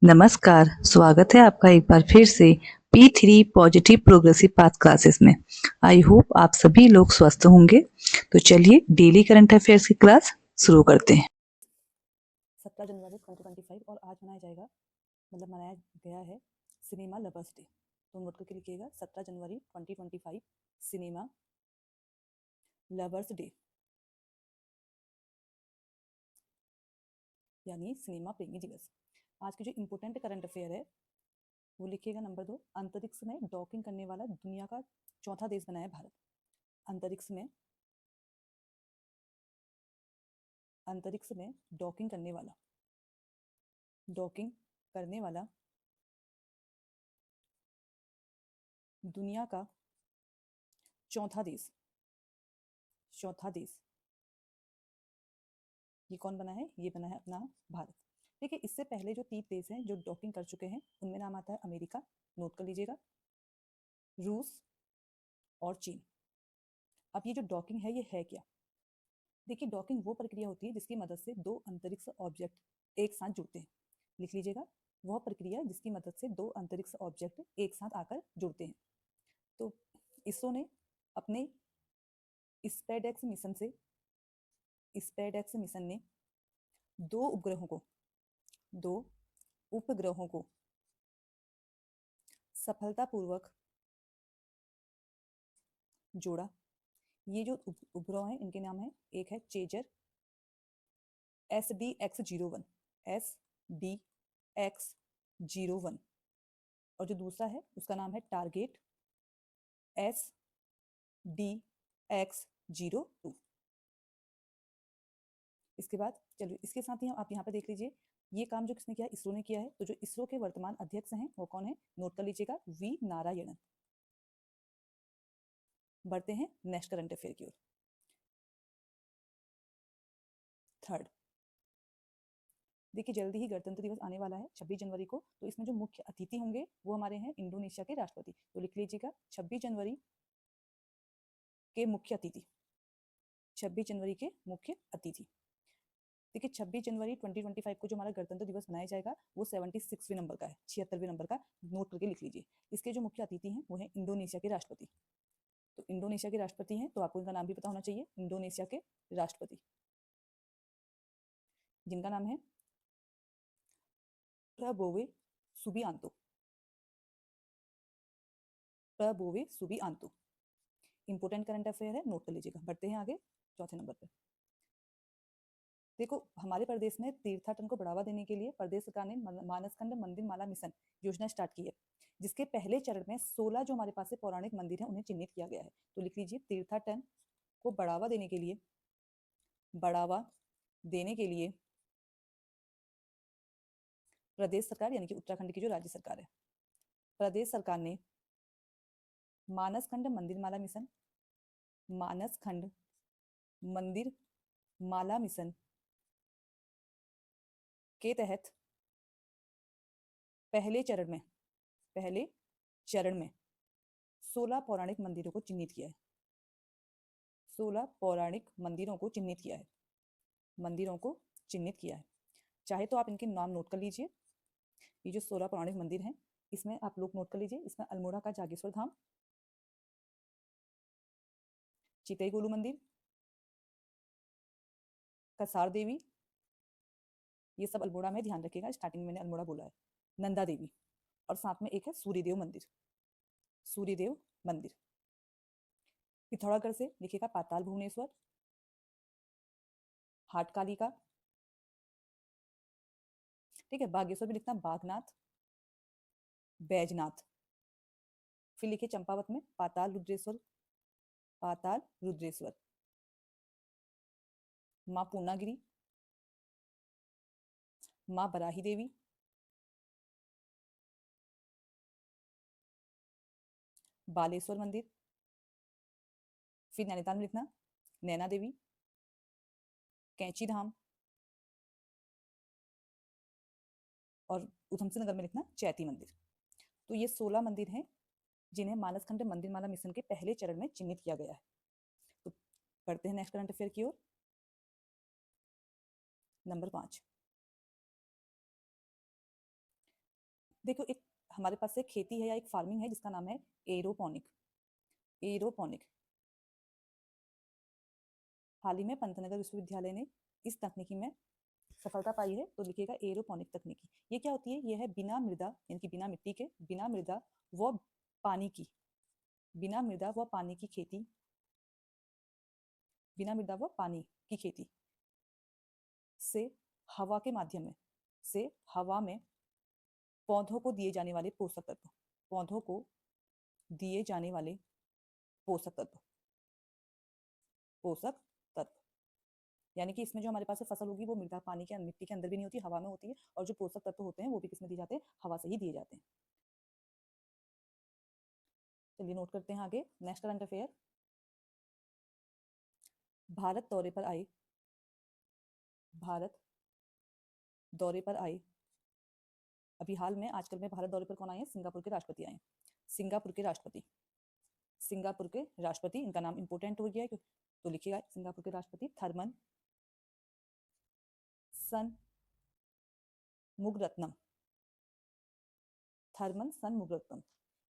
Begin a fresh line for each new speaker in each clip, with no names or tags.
नमस्कार, स्वागत है आपका एक बार फिर से P3 positive progressive path classes में। आई होप आप सभी लोग स्वस्थ होंगे। तो चलिए डेली करंट अफेयर्स की क्लास शुरू करते हैं।
17 जनवरी 2025 और आज मनाया गया है सिनेमा लवर्स डे। तो नोट करके लिखिएगा 17 जनवरी 2025 सिनेमा लवर्स डे यानी सिनेमा प्रेमी दिवस। आज की जो इम्पोर्टेंट करंट अफेयर है वो लिखिएगा नंबर 2, अंतरिक्ष में डॉकिंग करने वाला दुनिया का चौथा देश बना है भारत। अंतरिक्ष में डॉकिंग करने वाला दुनिया का चौथा देश ये कौन बना है? ये बना है अपना भारत। देखिए, इससे पहले जो 3 देश हैं जो डॉकिंग कर चुके हैं उनमें नाम आता है अमेरिका, नोट कर लीजिएगा, रूस और चीन। अब ये जो डॉकिंग है ये है क्या? देखिए, डॉकिंग वो प्रक्रिया होती है जिसकी मदद से दो अंतरिक्ष ऑब्जेक्ट एक साथ जुड़ते हैं। लिख लीजिएगा, वह प्रक्रिया जिसकी मदद से दो अंतरिक्ष ऑब्जेक्ट एक साथ आकर जुड़ते हैं। तो इसरो ने अपने स्पेसएक्स मिशन ने दो उपग्रहों को सफलतापूर्वक जोड़ा। ये जो उपग्रह हैं इनके नाम है, एक है चेजर SDX-01 SDX-01 और जो दूसरा है उसका नाम है टारगेट SDX-02। इसके बाद चलिए इसके साथ ही आप यहाँ पे देख लीजिए ये काम जो किसने किया, इसरो ने किया है। तो जो इसरो के वर्तमान अध्यक्ष हैं वो कौन है? नोट कर लीजिएगा, वी नारायणन। बढ़ते हैं नेक्स्ट करंट अफेयर की ओर। थर्ड, देखिए जल्दी ही गणतंत्र दिवस आने वाला है 26 जनवरी को। तो इसमें जो मुख्य अतिथि होंगे वो हमारे हैं इंडोनेशिया के राष्ट्रपति। तो लिख लीजिएगा 26 जनवरी के मुख्य अतिथि। 26 जनवरी के मुख्य अतिथि। देखिए 26 जनवरी 2025 को जो हमारा गणतंत्र दिवस मनाया जाएगा वो 76वें नंबर का है, 76वें नंबर का। नोट करके लिख लीजिए। इसके जो मुख्य अतिथि हैं वो है इंडोनेशिया के राष्ट्रपति। तो इंडोनेशिया के राष्ट्रपति हैं तो आपको इनका नाम भी पता होना चाहिए, इंडोनेशिया के राष्ट्रपति जिनका नाम है प्रबोवे सुबियांतो। इंपोर्टेंट करंट अफेयर है, नोट कर लीजिएगा। बढ़ते हैं आगे चौथे नंबर पर। देखो, हमारे प्रदेश में तीर्थाटन को बढ़ावा देने के लिए प्रदेश सरकार ने मानसखंड मंदिर माला मिशन योजना स्टार्ट की है, जिसके पहले चरण में 16 जो हमारे पास से पौराणिक मंदिर हैं उन्हें चिन्हित किया गया है। तो लिख लीजिए, तीर्थाटन को बढ़ावा देने के लिए प्रदेश सरकार यानी कि उत्तराखंड की जो राज्य सरकार है, प्रदेश सरकार ने मानसखंड मंदिर माला मिशन के तहत पहले चरण में 16 पौराणिक मंदिरों को चिन्हित किया है। 16 पौराणिक मंदिरों को चिन्हित किया है। चाहे तो आप इनके नाम नोट कर लीजिए। ये जो 16 पौराणिक मंदिर हैं इसमें आप लोग नोट कर लीजिए, इसमें अल्मोड़ा का जागेश्वर धाम, चितईगुलु मंदिर, कसार देवी, ये सब अल्मोड़ा में, ध्यान रखिएगा स्टार्टिंग में मैंने अल्मोड़ा बोला है, नंदा देवी, और साथ में एक है सूर्यदेव मंदिर। पिथौरागढ़ से लिखिएगा पाताल भुवनेश्वर, हाट कालिका, ठीक है। बागेश्वर में लिखना बागनाथ, बैजनाथ। फिर लिखिए चंपावत में पाताल रुद्रेश्वर, माँ पूर्णागिरी, माँ बराही देवी, बालेश्वर मंदिर। फिर नैनीताल में लिखना नैना देवी, कैंची धाम, और उधमसिंह नगर में लिखना चैती मंदिर। तो ये 16 मंदिर हैं जिन्हें मानसखंड मंदिर माला मिशन के पहले चरण में चिन्हित किया गया है। तो पढ़ते हैं नेक्स्ट करंट अफेयर की ओर। नंबर 5, देखो एक हमारे पास से खेती है या एक फार्मिंग है जिसका नाम है एरोपोनिक। एरोपोनिक हाल ही में पंतनगर विश्वविद्यालय ने इस तकनीकी में सफलता पाई है, तो लिखिएगा एरोपोनिक तकनीकी। ये क्या होती है? ये है बिना मृदा यानी कि बिना मिट्टी के, बिना मृदा व पानी की, बिना मृदा व पानी की खेती, बिना मृदा व पानी की खेती से हवा के माध्यम में, से हवा में पौधों को दिए जाने वाले पोषक तत्व, पौधों को दिए जाने वाले पोषक तत्व, पोषक तत्व यानी कि इसमें जो हमारे पास फसल होगी वो मृदा पानी के मिट्टी के अंदर भी नहीं होती, हवा में होती है, और जो पोषक तत्व होते हैं वो भी किसमें दिए जाते हैं? हवा से ही दिए जाते हैं। चलिए नोट करते हैं आगे। नेक्स्ट करंट अफेयर, भारत दौरे पर आए, भारत दौरे पर आए, अभी हाल में आजकल में भारत दौरे पर कौन आए हैं? सिंगापुर के राष्ट्रपति आए हैं। सिंगापुर के राष्ट्रपति, सिंगापुर के राष्ट्रपति, इनका नाम इंपोर्टेंट हो गया है तो लिखिएगा सिंगापुर के राष्ट्रपति थर्मन सनमुगरत्नम, थर्मन सनमुगरत्नम।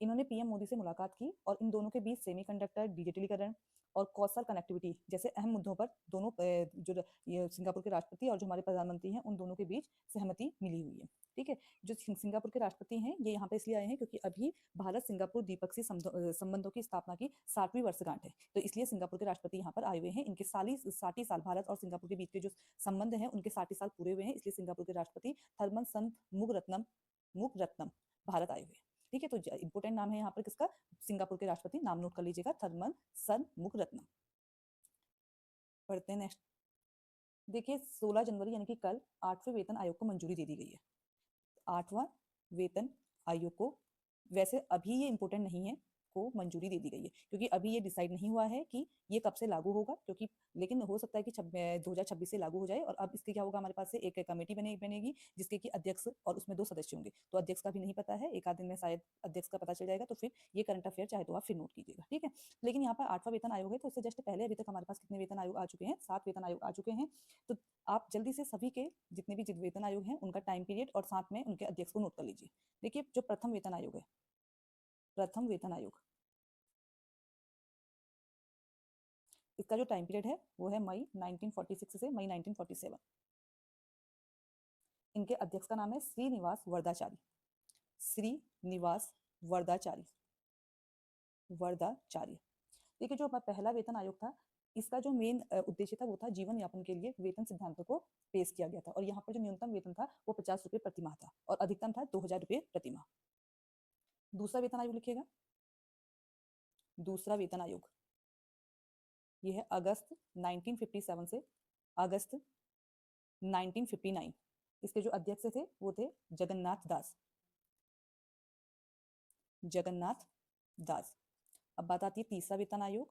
इन्होंने पीएम मोदी से मुलाकात की और इन दोनों के बीच सेमीकंडक्टर, डिजिटलीकरण और कौशल कनेक्टिविटी जैसे अहम मुद्दों पर दोनों जो ये सिंगापुर के राष्ट्रपति और जो हमारे प्रधानमंत्री हैं उन दोनों के बीच सहमति मिली हुई है। ठीक है, जो सिंगापुर के राष्ट्रपति हैं ये यहाँ पे इसलिए आए हैं क्योंकि अभी भारत सिंगापुर द्विपक्षीय संबंधों की स्थापना की 60वीं वर्षगांठ है, तो इसलिए सिंगापुर के राष्ट्रपति यहाँ पर आए हुए हैं। इनके 60 साल भारत और सिंगापुर के बीच के जो संबंध हैं उनके 60 साल पूरे हुए हैं, इसलिए सिंगापुर के राष्ट्रपति थर्मन सनमुगरत्नम मुगरत्नम भारत आए हुए हैं। ठीक है, तो इंपोर्टेंट नाम है यहाँ पर किसका? सिंगापुर के राष्ट्रपति, नाम नोट कर लीजिएगा, थर्मन सनमुगरत्नम। पढ़ते हैं नेक्स्ट। देखिए 16 जनवरी यानी कि कल 8वें वेतन आयोग को मंजूरी दे दी गई है। 8वां वेतन आयोग को, वैसे अभी ये इंपोर्टेंट नहीं है, को मंजूरी दे दी गई है क्योंकि अभी ये डिसाइड नहीं हुआ है कि ये कब से लागू होगा, क्योंकि लेकिन हो सकता है कि 2026 से लागू हो जाए। और अब इसके क्या होगा, हमारे पास से एक कमेटी बनेगी जिसके कि अध्यक्ष और उसमें 2 सदस्य होंगे, तो अध्यक्ष का भी नहीं पता है, एक आध दिन में शायद अध्यक्ष का पता चल जाएगा, तो फिर ये करंट अफेयर चाहे तो आप फिर नोट कीजिएगा। ठीक है, लेकिन यहाँ पर 8वां वेतन आयोग है, तो उससे जस्ट पहले अभी तक हमारे पास कितने वेतन आयोग आ चुके हैं? 7 वेतन आयोग आ चुके हैं। तो आप जल्दी से सभी के जितने भी वेतन आयोग हैं उनका टाइम पीरियड और साथ में उनके अध्यक्ष को नोट कर लीजिए। देखिए जो प्रथम वेतन आयोग है, प्रथम वेतन आयोग, इसका जो टाइम पीरियड है वो है मई 1946 से मई 1947। इनके अध्यक्ष का नाम है श्रीनिवास वरदाचारी, श्रीनिवास वरदाचारी, वरदाचार्य। देखिए जो हमारा पहला वेतन आयोग था, इसका जो मेन उद्देश्य था वो था जीवन यापन के लिए वेतन सिद्धांतों को पेश किया गया था, और यहाँ पर जो न्यूनतम वेतन था वो 50 रुपये प्रति माह था और अधिकतम था 2000 रुपये प्रति माह। दूसरा वेतन आयोग लिखिएगा, दूसरा वेतन आयोग ये है अगस्त 1957 से अगस्त 1959। इसके जो अध्यक्ष थे वो थे जगन्नाथ दास, जगन्नाथ दास। अब बात आती है तीसरा वेतन आयोग,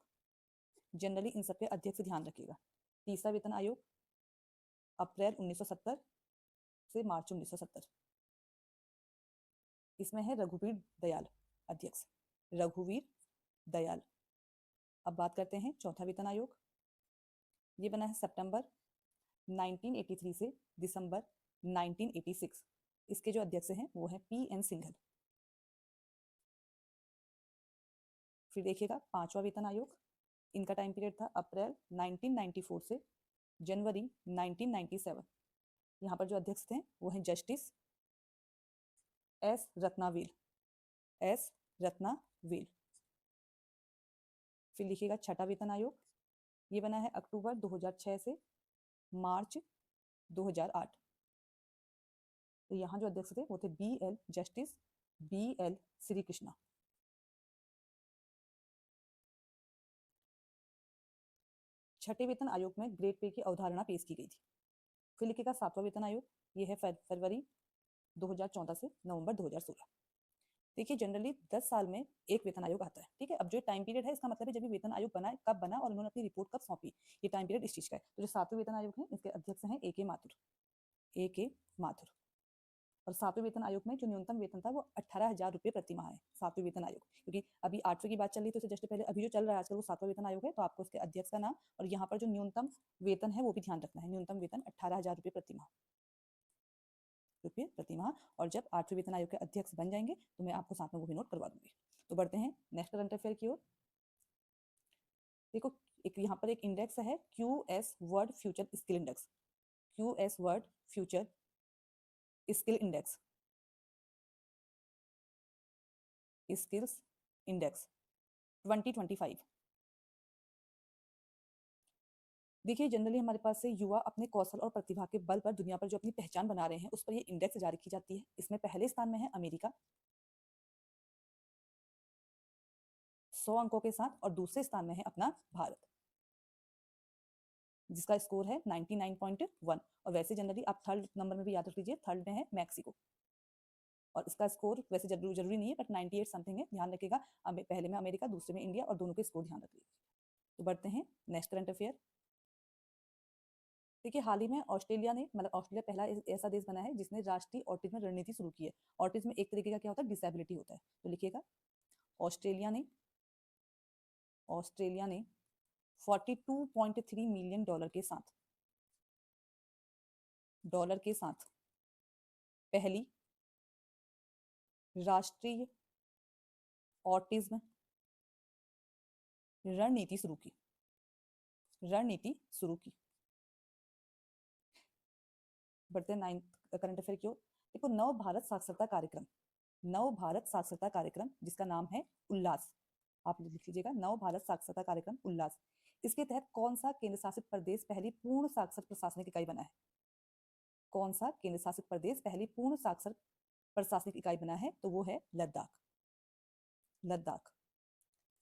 जनरली इन सबके अध्यक्ष ध्यान रखिएगा। तीसरा वेतन आयोग अप्रैल 1970 से मार्च 1970, इसमें है रघुवीर दयाल अध्यक्ष, रघुवीर दयाल। अब बात करते हैं चौथा वेतन आयोग, ये बना है सितंबर 1983 से दिसंबर 1986। इसके जो अध्यक्ष हैं वो है पीएन सिंघल। फिर देखिएगा पांचवा वेतन आयोग, इनका टाइम पीरियड था अप्रैल 1994 से जनवरी 1997। यहाँ पर जो अध्यक्ष थे वो हैं जस्टिस एस रत्नावेल, एस रत्नावेल। फिर लिखिएगा छठा वेतन आयोग, ये बना है अक्टूबर 2006 से मार्च 2008। तो यहाँ जो अध्यक्ष थे वो थे BL justice BL Shri Krishna. छठे वेतन आयोग में ग्रेड पे की अवधारणा पेश की गई थी। फिर लिखिएगा सातवां वेतन आयोग, ये है फरवरी 2014 से नवंबर 2016। देखिए जनरली 10 साल में एक वेतन आयोग आता है। ठीक है, अब जो टाइम पीरियड है इसका मतलब है जब भी वेतन आयोग बना है, कब बना और उन्होंने अपनी रिपोर्ट कब सौंपी, ये टाइम पीरियड इस चीज का है। तो जो सातवें वेतन आयोग है इसके अध्यक्ष हैं AK माथुर, AK माथुर। और सातवें वेतन आयोग में जो न्यूनतम वेतन था वो 18,000 रुपये प्रति माह है, सातवें वेतन आयोग। क्योंकि अभी 8वें की बात चल रही तो जस्ट पहले अभी जो चल रहा है आजकल वो सातवां वेतन आयोग है, तो आपको उसके अध्यक्ष का नाम और यहाँ पर जो न्यूनतम वेतन है वो भी ध्यान रखना है। न्यूनतम वेतन 18,000 रुपये प्रति माह। रुपये प्रति माह। और जब 8वें वेतन आयोग के अध्यक्ष बन जाएंगे तो मैं आपको साथ में वो भी नोट करवा दूंगी। तो बढ़ते हैं नेक्स्ट करंट अफेयर की ओर। देखो एक यहाँ पर एक इंडेक्स है QS world future skill index, QS world future skill index, skills index 2025। देखिए जनरली हमारे पास से युवा अपने कौशल और प्रतिभा के बल पर दुनिया पर जो अपनी पहचान बना रहे हैं उस पर ये इंडेक्स जारी की जाती है। इसमें पहले स्थान में है अमेरिका 100 अंकों के साथ, और दूसरे स्थान में है अपना भारत जिसका स्कोर है 99.1। और वैसे जनरली आप थर्ड नंबर में भी याद रख लीजिए, थर्ड में है मैक्सिको और इसका स्कोर वैसे जरूरी नहीं है बट 98 समथिंग है, ध्यान रखिएगा। पहले में अमेरिका, दूसरे में इंडिया, और दोनों के स्कोर ध्यान रख लीजिए। तो बढ़ते हैं नेक्स्ट करंट अफेयर। देखिए हाल ही में ऑस्ट्रेलिया ने, मतलब ऑस्ट्रेलिया पहला ऐसा देश बना है जिसने राष्ट्रीय ऑटिज्म रणनीति शुरू की है। ऑटिज्म एक तरीके का क्या होता है, डिसेबिलिटी होता है। तो लिखिएगा ऑस्ट्रेलिया ने 42.3 मिलियन डॉलर के साथ पहली राष्ट्रीय ऑटिज्म रणनीति शुरू की। बढ़ते हैं नाइन्थ करंट अफेयर की ओर। देखो नव भारत साक्षरता कार्यक्रम जिसका नाम है उल्लास, आप लिख लीजिएगा नव भारत साक्षरता कार्यक्रम उल्लास। इसके तहत कौन सा केंद्र शासित प्रदेश पहली पूर्ण साक्षर प्रशासनिक इकाई बना है? कौन सा केंद्र शासित प्रदेश पहली पूर्ण साक्षर प्रशासनिक इकाई बना है? तो वो है लद्दाख।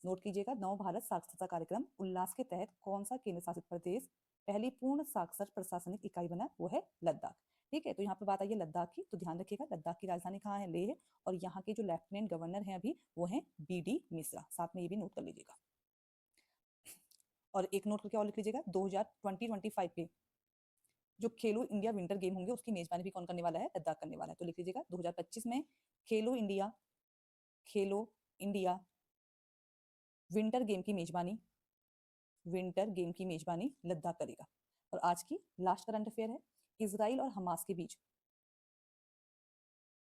नोट कीजिएगा नव भारत साक्षरता कार्यक्रम उल्लास के तहत कौन सा केंद्र शासित प्रदेश पहली पूर्ण साक्षर प्रशासनिक इकाई बना, वो है लद्दाख। ठीक है, तो यहाँ पे बात आई है लद्दाख की, तो ध्यान रखिएगा लद्दाख की राजधानी कहाँ है? लेह है। और यहाँ के जो लेफ्टिनेंट गवर्नर हैं अभी वो हैं BD मिश्रा, साथ में ये भी नोट कर लीजिएगा। और एक नोट करके और लिख लीजिएगा 2025 के जो खेलो इंडिया विंटर गेम होंगे उसकी मेजबानी भी कौन करने वाला है? लद्दाख करने वाला है। तो लिख लीजिएगा 2025 में खेलो इंडिया विंटर गेम की मेजबानी लद्दाख करेगा। और आज की लास्ट करंट अफेयर है इजराइल और हमास के बीच,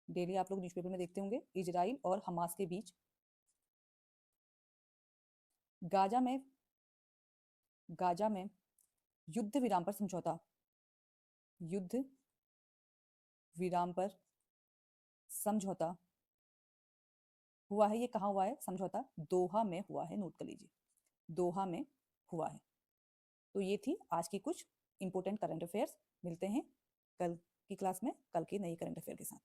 डेली आप लोग न्यूज़पेपर में देखते होंगे, इजराइल और हमास के बीच गाजा में युद्ध विराम पर समझौता हुआ है। ये कहाँ हुआ है समझौता? दोहा में हुआ है, नोट कर लीजिए, दोहा में हुआ है। तो ये थी आज की कुछ इंपॉर्टेंट करंट अफेयर्स। मिलते हैं कल की क्लास में कल के नए करंट अफेयर के साथ।